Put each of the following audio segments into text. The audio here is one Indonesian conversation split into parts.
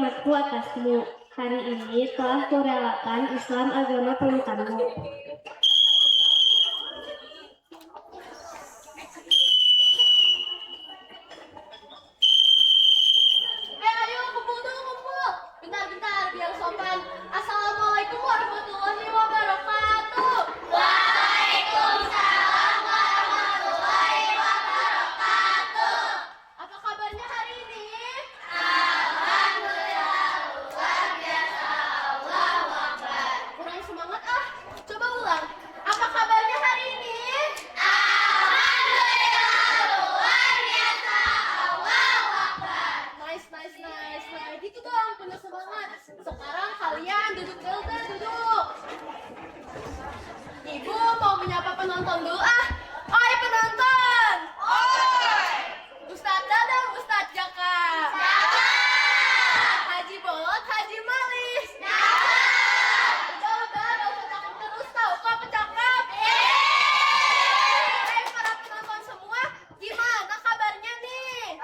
rahmatku atasmu. Hari ini telah kurelakan Islam agama panutanmu. Ayo kumpul dulu kumpul. Bentar biar sopan. Assalamualaikum warahmatullahi wabarakatuh. Waalaikumsalam warahmatullahi wabarakatuh. Apa kabarnya hari ini? Alhamdulillah luar biasa. Allahu Akbar. Kurang semangat ah. Coba ulang. Apa kabarnya hari ini? Nice. Gitu dong, penuh semangat. Sekarang kalian duduk. Ibu mau menyapa penonton dulu ah. Oi penonton. Oi. Ustadz Dadang, Ustadz Jaka. Jaka. Haji Bolot, Haji Malis. Jaka. Udah, gak usah cakap terus tau. Kok kecakap? Hai para penonton semua, gimana kabarnya nih?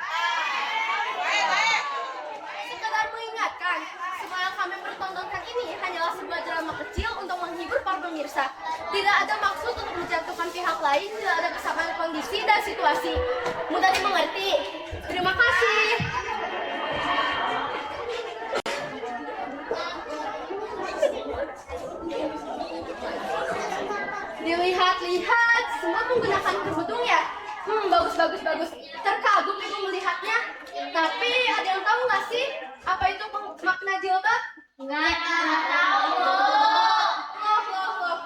Sekedar mengingatkan, semua yang kami pertontonkan ini hanyalah sebuah drama kecil untuk menghibur para pemirsa. Tidak ada maksud untuk menjatuhkan pihak lain, tidak ada kesamaan kondisi dan situasi. Mudah dimengerti. Terima kasih. Dilihat-lihat, semua menggunakan kerudung ya? Bagus. Terkagum ibu melihatnya. Tapi ada yang tahu nggak sih apa itu makna jilbab? Nggak tahu. Loh.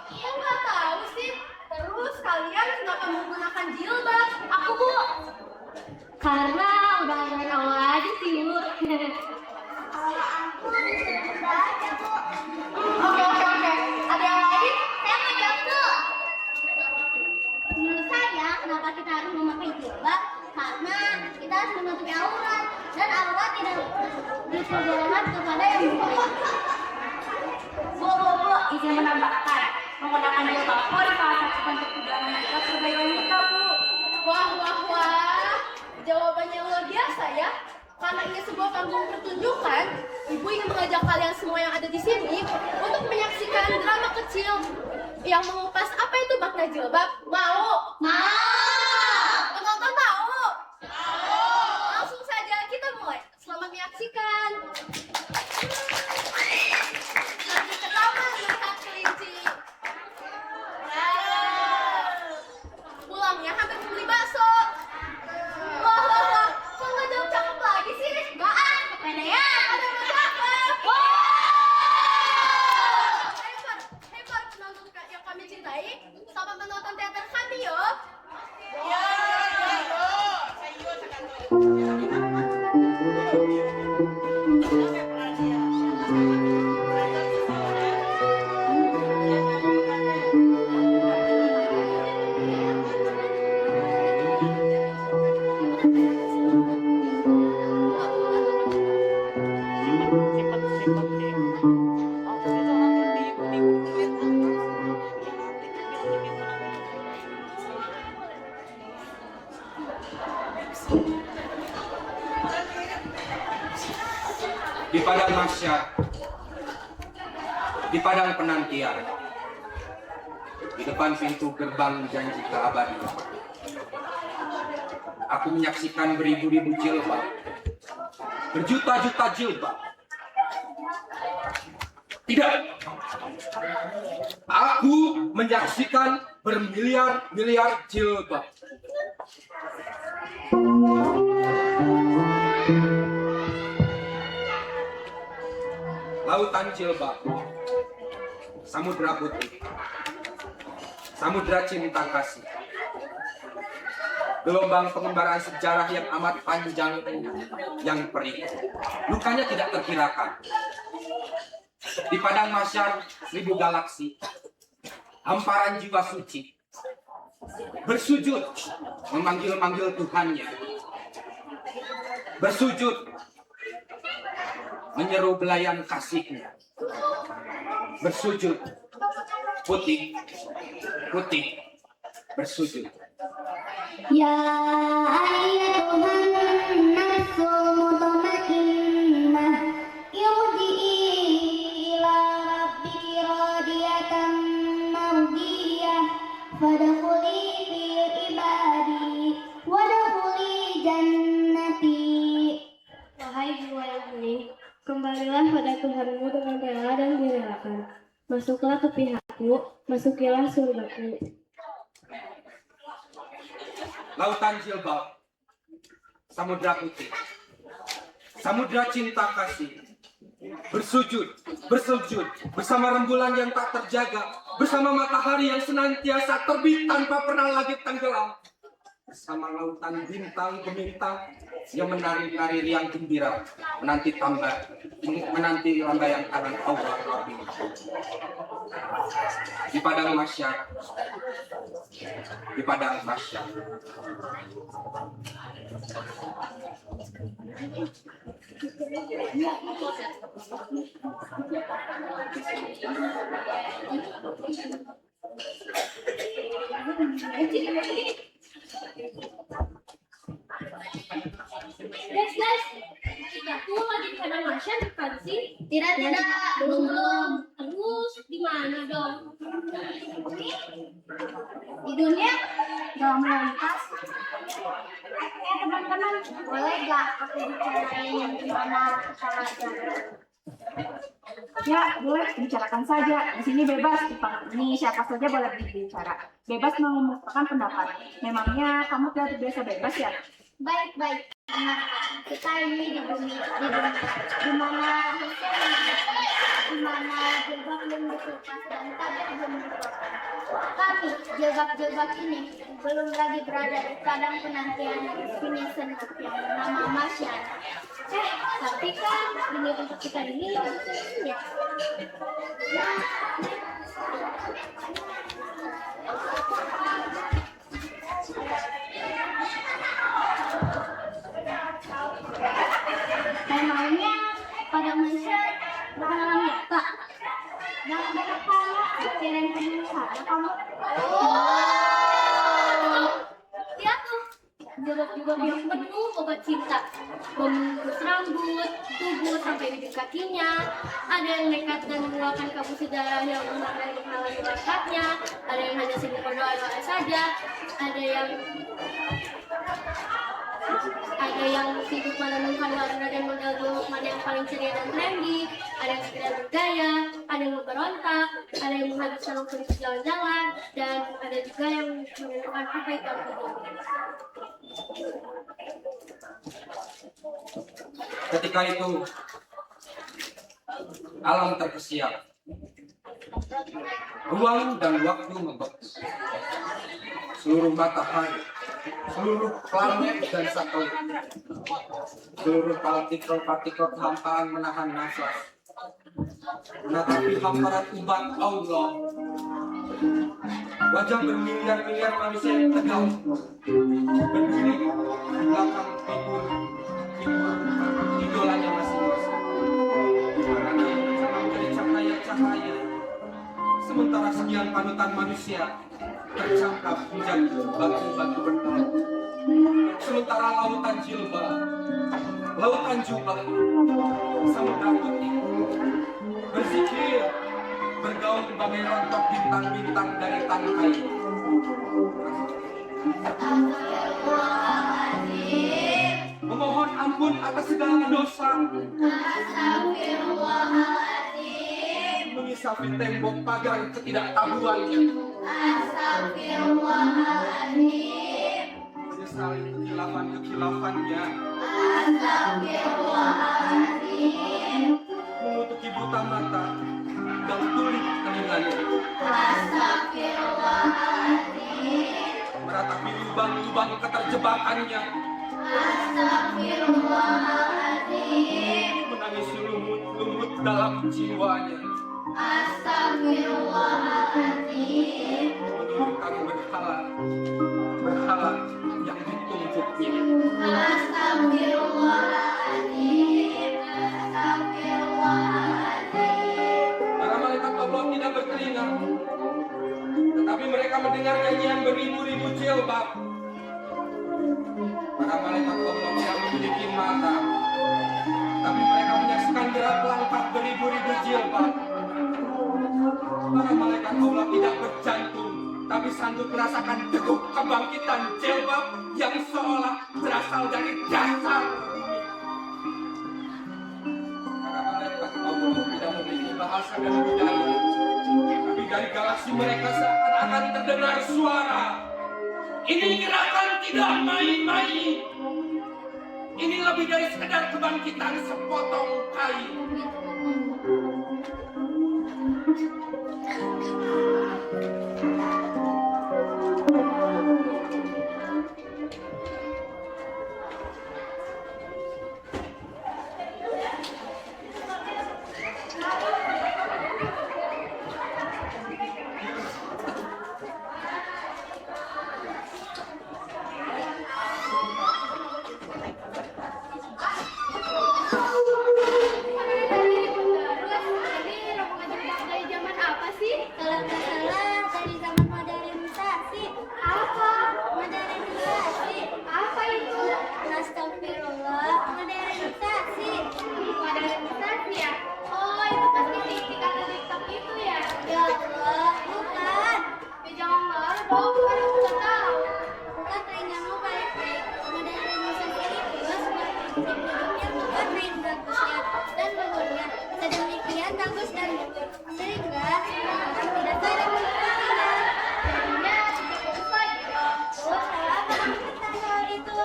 Kok nggak tahu sih? Terus kalian kenapa menggunakan jilbab? Aku bu. Karena udah awal aja sih, Bu. Oke. Ada yang lain? Saya mau jawab tuh. Menurut saya, kenapa kita harus memakai jilbab? Karena kita harus menutupi aurat dan aurat tidak diperbolehkan kepada yang bukan. Bu, izin menambahkan, menggunakan jilbab adalah salah satu bentuk budaya kita sebagai wanita, Bu. Wah. Jawabannya luar biasa ya. Karena ini sebuah panggung pertunjukan, ibu ingin mengajak kalian semua yang ada di sini untuk menyaksikan drama kecil yang mengupas apa itu makna jilbab. Mau? Penonton tahu? Langsung saja kita mulai. Selamat menyaksikan. Lagi pertama melihat kelinci. Pulangnya hampir membeli bakso. Wah, kok nggak jawab cakep lagi sih? Kepedean. Ada yang cakep. Hebat penonton yang kami cintai. Selamat menonton teater kami yo. Di padang mahsyar, di padang penantian, di depan pintu gerbang janji keabadian, aku menyaksikan beribu-ribu jilbab, berjuta-juta jilbab. Tidak, aku menyaksikan bermiliar-miliar jilbab. Lautan jilbab, samudra putih, samudra cinta kasih, gelombang pengembaraan sejarah yang amat panjang, yang perih, lukanya tidak terkirakan. Di padang mahsyar 1000 galaksi, hamparan jiwa suci, bersujud memanggil-manggil Tuhannya, bersujud menyeru belayan kasihnya, bersujud putih bersujud. Ya ayyatuhan nafsul mutmainnah ini, kembalilah pada Tuhanmu dengan rela dan direlakan. Masuklah ke pihakku, masukilah surgaku. Lautan jilbab, samudra putih, samudra cinta kasih, bersujud, bersujud, bersama rembulan yang tak terjaga, bersama matahari yang senantiasa terbit tanpa pernah lagi tenggelam, bersama lautan bintang gemintang yang menari-nari riang gembira, menanti lambaian tangan Allah Rabbi. Di padang mahsyar, di padang mahsyar. Guys, kita tuh lagi di padang mahsyar bukan sih? Tidak, belum. Terus di mana dong? Di dunia, Dalam realitas, teman-teman, boleh gak aku bicarain gimana kesalahan? ya boleh bicarakan saja. Di sini bebas, di panggung ini siapa saja boleh berbicara. Bebas mengumumkan pendapat. Memangnya kamu tidak terbiasa bebas ya? Baik. Nah, kita ini di mana jilbab belum dikupas dan tabir belum dikupas. Kami, jilbab-jilbab ini, belum lagi berada di padang penantian finish yang bernama mahsyar. Tapi kan ini untuk kita ini ya. Memangnya padang mahsyar bakalan nyata? Jangan banyak tanya, pikirin penuh sana kamu. Ya tuh, jilbab-jilbab yang penuh obat cinta, membungkus rambut, tubuh sampai ujung kakinya. Ada yang nekat dan mengeluarkan kabut darah yang menghalangi barakatnya. Ada yang hanya sibuk berdoa-doa saja. Ada yang sibuk menemukan warna dan model jilbab mana yang paling ceria dan trendy. Ada yang sekedar bergaya, ada yang memberontak, ada yang menghabiskan waktu di jalan-jalan, dan ada juga yang menemukan apa itu hidup. Ketika itu alam terkesiap, ruang dan waktu membeku. Seluruh matahari, seluruh planet dan satelit, seluruh partikel-partikel kehampaan menahan nafas, menatapi hamparan umat Allah. Wajah bermiliar-miliar manusia yang tegak berdiri di belakang figur idolanya masing-masing. Karena sama menjadi cahaya-cahaya, sementara sekian panutan manusia tercangkap menjadi batu-batu bertemu. Sementara lautan jilbab, lautan jubah, samudra putih berzikir, bergaung bagai rontok bintang-bintang dari tanah air. Memohon ampun atas segala dosa. Mengisapi tembok pagar ketidaktahuannya. Menyesali kekilafan-kekilafannya. Mengutuki buta mata dan tuli telinganya. Meratapi lubang-lubang keterjebakannya. Menangis lumut-lumut dalam jiwanya. Menurunkan berhala yang dituntutnya. Para malaikat Allah tidak bertelinga, tetapi mereka mendengar nyanyian beribu-ribu jilbab. Para malaikat Allah tidak memiliki mata, tapi mereka menyaksikan gerak langkah beribu-ribu jilbab. Para malaikat Allah tidak berjantung, tapi sanggup merasakan degup kebangkitan jilbab yang seolah berasal dari dasar bumi. bahasa dan budaya. Tapi dari galaksi mereka seakan-akan terdengar suara. Ini gerakan tidak main-main. Ini lebih dari sekedar kebangkitan sepotong kain. Kalau nggak salah dari zaman modernisasi. Apa? Modernisasi. Apa itu? Astagfirullah. Modernisasi. Modernisasi ya? Oh, itu pasti titik atau TikTok itu ya? Ya Allah, bukan. Ya jangan marah dong, kan aku nggak tahu. Bukan trennya baik-baik. Modernisasi itu seperti bentuknya bukan main bagusnya dan bagusnya. Sedemikian bagus dan betul. Sehingga orang tidak saling mengatakan. Jadinya cukup saja. Oh, salah kamu tentang hal itu.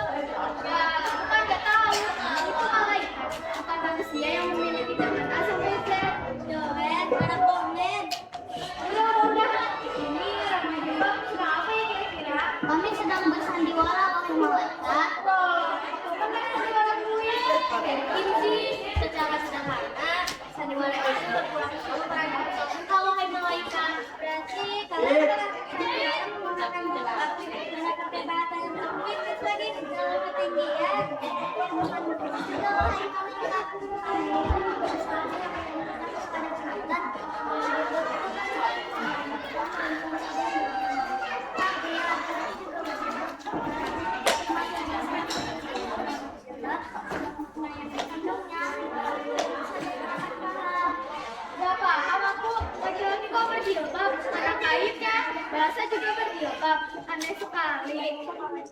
Ya, aku kan nggak tahu. Itu malaikat. Bukan manusia yang memiliki zaman asal beda. Joen, mana komen? Udah. Ini remaja sedang apa ya kira-kira? Kami sedang bersandiwara wahai malaikat. Itu kan sandiwara gue. Kimchi, secara sederhana, sandiwara itu berpura-pura beragam. Kalau hai malaikat, berarti kalian menggunakan gerak dengan kebebasan yang lebih lagi dalam ketinggian. Kalau hai malaikat, kalian bersama pada Gak paham aku, laki-laki kok berjilbab, orang kayaknya bahasa juga berjilbab, aneh sekali.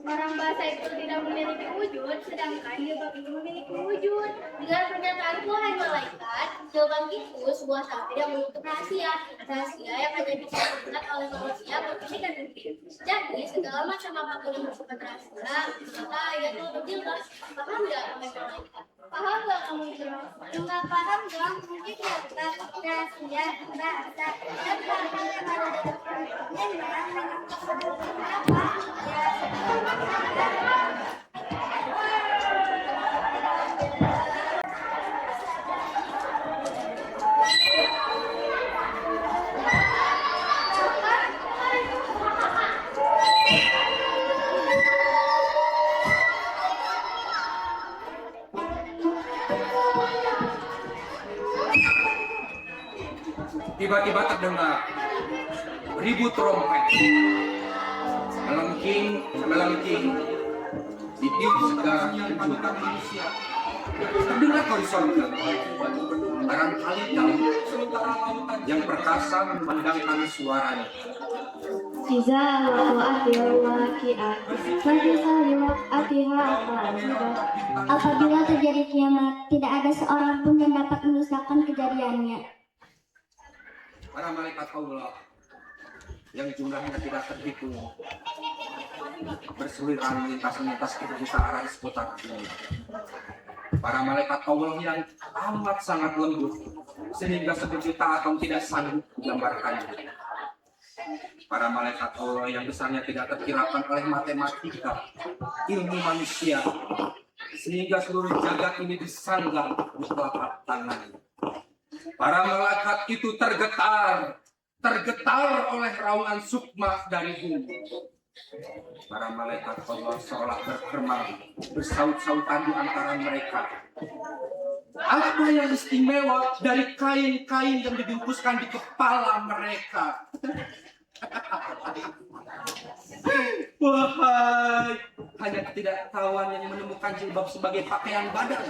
Orang bahasa itu tidak memiliki wujud, sedangkan jilbab itu memiliki wujud. Dengan pernyataanku, hai malaikat, jilbab itu sebuah takdir yang menutup rahasia, rahasia yang hanya bisa dilihat oleh manusia berfisik dan mimpi. Jadi segala macam apapun yang bersifat rahasia, maka itu berjilbab. Paham nggak, hai malaikat? Paham nggak kamu jelas? Enggak paham dong, mungkin ya kita rahasia, bahasa, dan hal-hal yang ada dalam Al-Quran yang menentukan apa? Tiba-tiba terdengar ribu trompet melengking ditiup segala kejutan manusia. Terdengar horizontal, barangkali dalam sementara lautan yang perkasa memandangkan suaranya. Iza waqa'ati waqi'ah Fadhali waq'atiha aqa'idah. Apabila terjadi kiamat, tidak ada seorang pun yang dapat menyusahkan kejadiannya. Para malaikat Allah yang jumlahnya tidak terhitung berseliweran melintas ke arah seputar dunia. Para malaikat Allah yang amat sangat lembut sehingga sejuta atom tidak sanggup menggambarkannya. Para malaikat Allah yang besarnya tidak terkirakan oleh matematika, ilmu manusia, sehingga seluruh jagat ini disanggah di telapak tangannya. Para malaikat itu tergetar oleh raungan sukma dari bumi. Para malaikat Allah seolah berkemah, bersaut-sautan di antara mereka. Apa yang istimewa dari kain-kain yang dibungkuskan di kepala mereka? Wahai, hanya ketidaktahuan yang menemukan jilbab sebagai pakaian badan.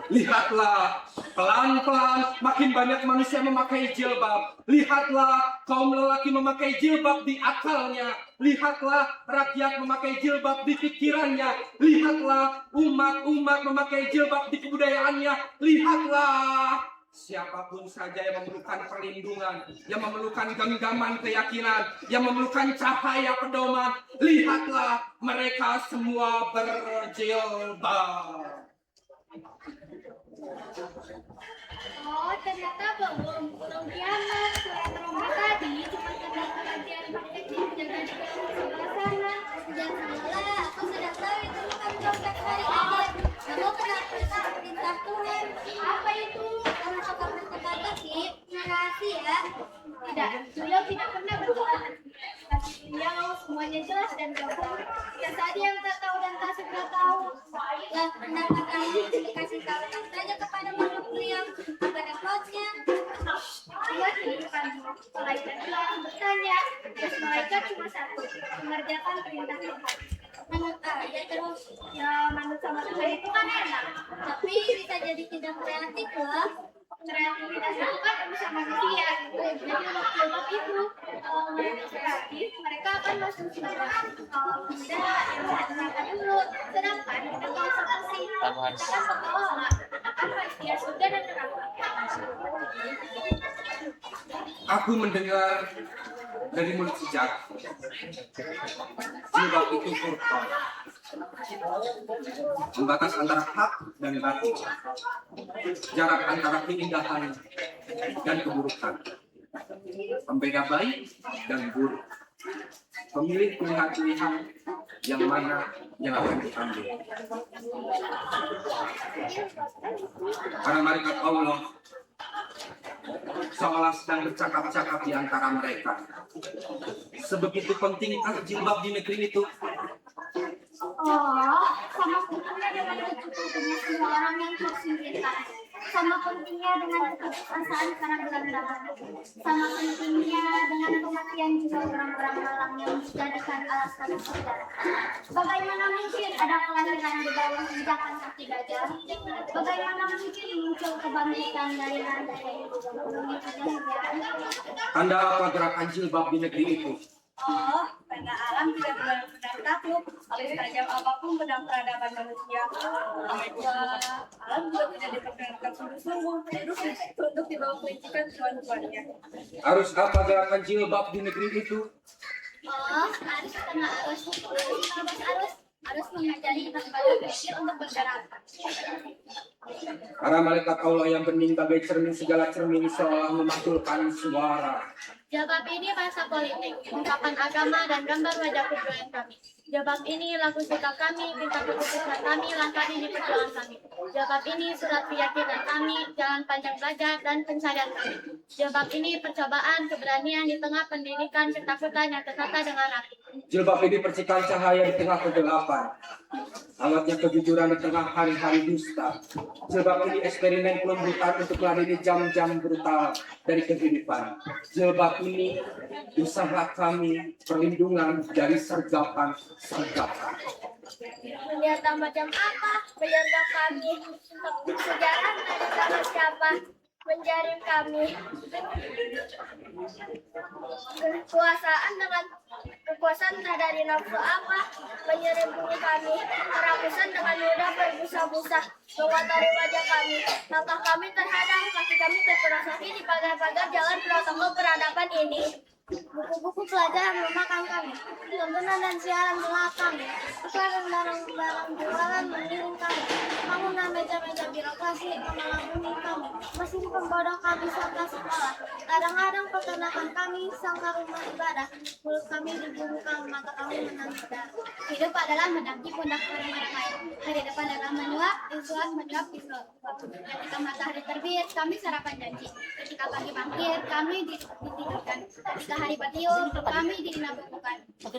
Lihatlah, pelan-pelan makin banyak manusia memakai jilbab. Lihatlah, kaum lelaki memakai jilbab di akalnya. Lihatlah, rakyat memakai jilbab di pikirannya. Lihatlah, umat-umat memakai jilbab di kebudayaannya. Lihatlah, Siapapun saja yang memerlukan perlindungan, yang memerlukan genggaman keyakinan, yang memerlukan cahaya pedoman, lihatlah mereka semua berjilbab. Oh, ternyata burung kiamat suara trompet tadi cuma tentang pengertian kecil jaga di sebelah sana. Jangan salah, aku sudah tahu itu bukan trompet hari akhir. Kamu pernah perintah Tuhan. Apa itu? Kamu suka berteka-teki, rahasia. Tidak, beliau tidak pernah berdoa. Tapi beliau semuanya jelas dan gabung. Kita saja yang tak tahu dan tak segera tahu. Lah, kenapa kamu dikasih tahu saja kepada makhluk beliau? Kepada plotnya. Buat kehidupan malaikat Tuhan bertanya. Terus malaikat cuma satu, mengerjakan perintah Tuhan. Manut aja terus. Ya, manut sama Tuhan itu kan enak. Tapi bisa jadi tidak kreatif loh. Kreativitas itu kan bisa manusia. Jadi untuk jilbab itu, kalau mereka kreatif, mereka akan masuk sekolah. Kalau tidak, ya mereka dulu. Sedangkan kita kalau seperti kita kan berdoa, akan pasti ya surga dan neraka. Aku mendengar dari mulut sejarah, jilbab itu furqan, pembatas antara hak dan batil, jarak antara keindahan dan keburukan, pembeda baik dan buruk, pemilih pilihan-pilihan yang mana yang akan diambil. Para malaikat Allah seolah sedang bercakap-cakap di antara mereka. Sebegitu pentingkah jilbab di negeri itu? Oh, sama pentingnya dengan kecukupannya semua orang yang tersinta. Sama pentingnya dengan keputusasaan karena berandalan. Sama pentingnya dengan kematian juga orang-orang malam yang dijadikan alasan sejarah. Bagaimana mungkin ada kelahiran di bawah pijakan kaki gajah? Bagaimana mungkin muncul kebangkitan dari rantai yang bumi kejadian? Tanda apa gerakan jilbab di negeri itu? Oh, karena alam tidak benar-benar takluk oleh tajam apapun pedang peradaban manusia. Wah, alam juga tidak diperkenalkan sungguh-sungguh untuk dibawa kelicikan tuan-tuannya. Harus apa gerakan jilbab di negeri itu? Oh, harus karena harus mengajari kepada pikir untuk bergerak. Para malaikat Allah yang bening bagai cermin segala cermin seolah memanggulkan suara. Jilbab ini bahasa politik, ungkapan agama dan gambar wajah perjuangan kami. Jilbab ini lagu suka kami, bintang keputusan kami, langkah ini perjuangan kami. Jilbab ini surat keyakinan kami, jalan panjang belajar dan pencarian kami. Jilbab ini percobaan keberanian di tengah pendidikan ketakutan yang tertata dengan rapi. Jilbab ini percikan cahaya di tengah kegelapan, hangatnya kejujuran di tengah hari-hari dusta. Jilbab ini eksperimen kelembutan untuk meladeni jam-jam brutal dari kehidupan. Jilbab ini usaha kami perlindungan dari sergapan-sergapan. Senjata macam apa? Senjata kami. Sejarah dari tangan siapa? Menjaring kami. Kekuasaan dari nafsu apa? Menyerempuni kami. Kerakusan dengan mudah berbusa-busa mengotori wajah kami. Langkah kami terhadang, kaki kami terperosok di pagar-pagar jalan protokol peradaban ini. Buku-buku pelajaran memakan kami, tontonan dan siaran belakang, iklan dan barang-barang jualan mengiring kami, bangunan meja-meja birokrasi mengelabui kami, mesin pembodoh kami serta sekolah, kadang-kadang peternakan kami sangka rumah ibadah, mulut kami dibunuhkan, mata kami menangis darah. Hidup adalah mendaki pundak orang-orang lain, hari depan adalah menyuap, disuap, menyuap, disuap. Ketika matahari terbit, kami sarapan janji. Ketika pagi bangkit, kami ditidurkan. Ketika hari bertiup, kami dinabuhkan. Kau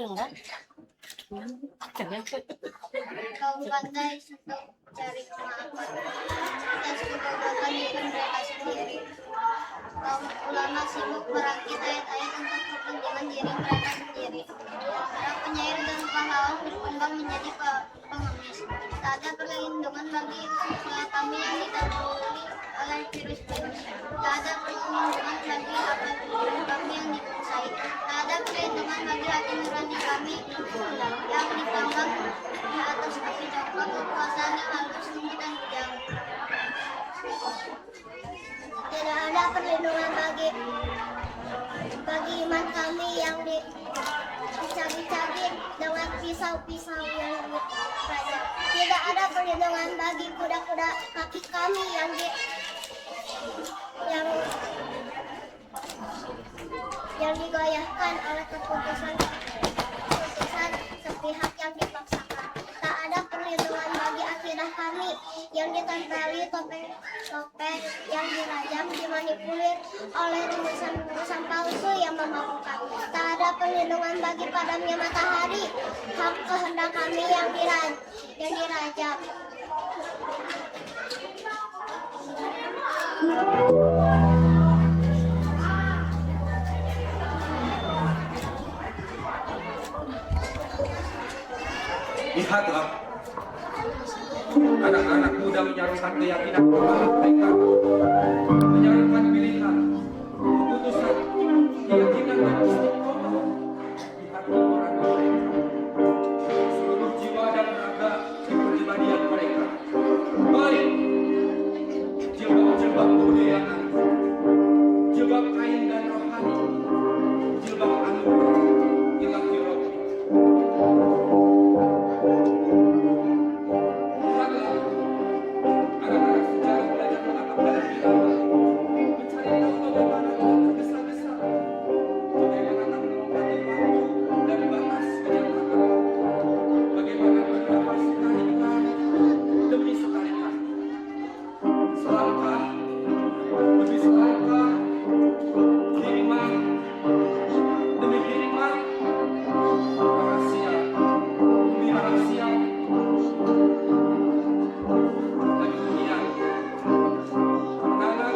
pandai untuk cari kemampuan dan semoga ikan mereka sendiri. Kaum ulama sibuk merakit ayat-ayat untuk kepentingan diri mereka sendiri. Para penyair dan pahlawan berkembang menjadi pengemis. Tak ada perlindungan bagi kami yang didahului oleh virus-virus. Tak ada perlindungan bagi akal kami yang dikuasai. Tak ada perlindungan bagi hati nurani kami yang ditambang di atas kaki dapat kekuasaan yang harus dan kejam. Tidak ada perlindungan bagi iman kami yang dicabik-cabik dengan pisau-pisau yang tajam. Tidak ada perlindungan bagi kuda-kuda kaki kami yang digoyahkan oleh keputusan sepihak yang dipaksakan. Tak ada perlindungan bagi akidah kami yang ditempeli topeng yang dirajam, dimanipulir oleh rumusan palsu yang memabukkan. Tak ada perlindungan bagi padamnya matahari, hak kehendak kami yang dirajam. Lihatlah, anak-anak muda menyarukan keyakinan mereka, menyarukan pilihan, keputusan, keyakinan dan istiqomah di hati nurani mereka. Seluruh jiwa dan raga kepribadian mereka, baik jilbab-jilbab kebudayaan, jilbab kain dan rohani, jilbab anugerah ilahi rohani. Anak-anak sejarah belajar menatap dari filama, mencari tahu bagaimana kita tergesa-gesa, bagaimana tak melompati waktu dari batas kenyataan, bagaimana bernafas sekali-kali demi sekali-kali. Selangkah demi selangkah, kiriman demi kiriman, rahasia demi rahasia. Dan kemudian kemenangan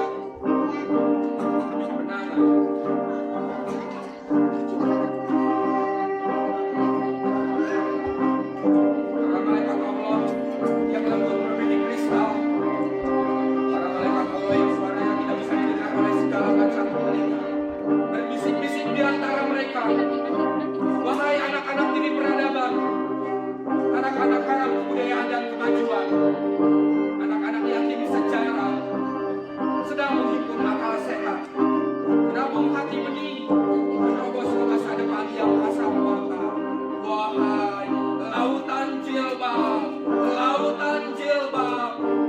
demi kemenangan. Para malaikat Allah yang lembut berbiji kristal, para malaikat Allah yang suaranya tidak bisa didengar oleh segala macam telinga, berbisik-bisik di antara mereka. Wahai anak-anak dini peradaban, anak-anak karang kebudayaan dan kemajuan, anak-anak yakini sejarah, sedang menghimpun akal sehat, menabung hati benih, menerobos ke masa depan yang kasar mata. Wahai lautan jilbab,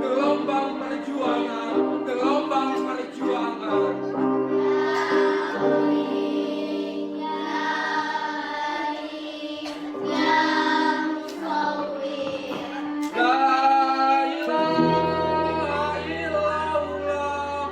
gelombang perjuangan, gelombang perjuangan. La ilaha illallah.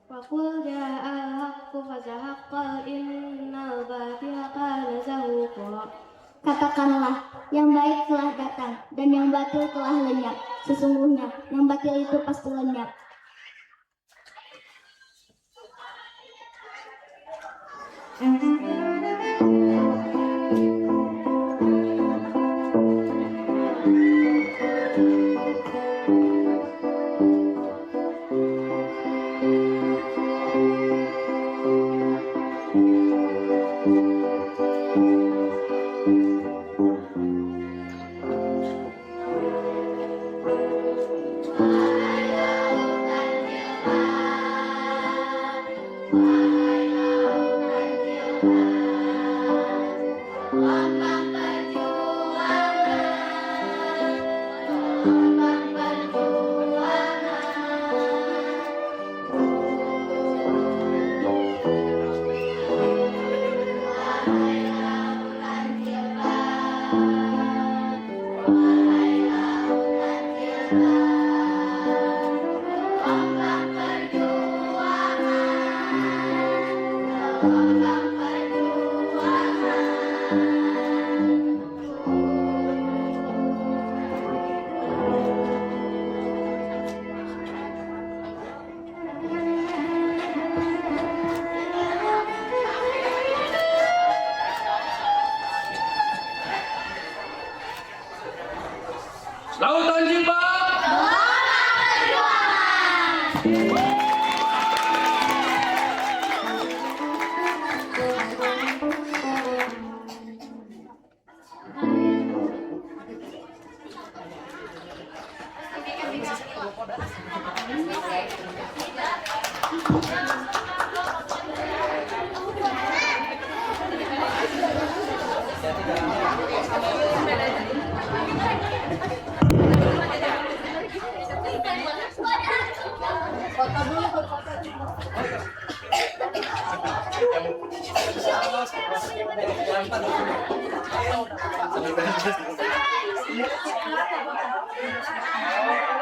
Waqul ja'al haqqu fazahaqqa innal batila kana zahuqa. Katakanlah, yang baik telah datang dan yang batil telah lenyap. Sesungguhnya yang batil itu pasti lenyap. Wahai lautan jilbab, Lautan Jilbab. Thank you.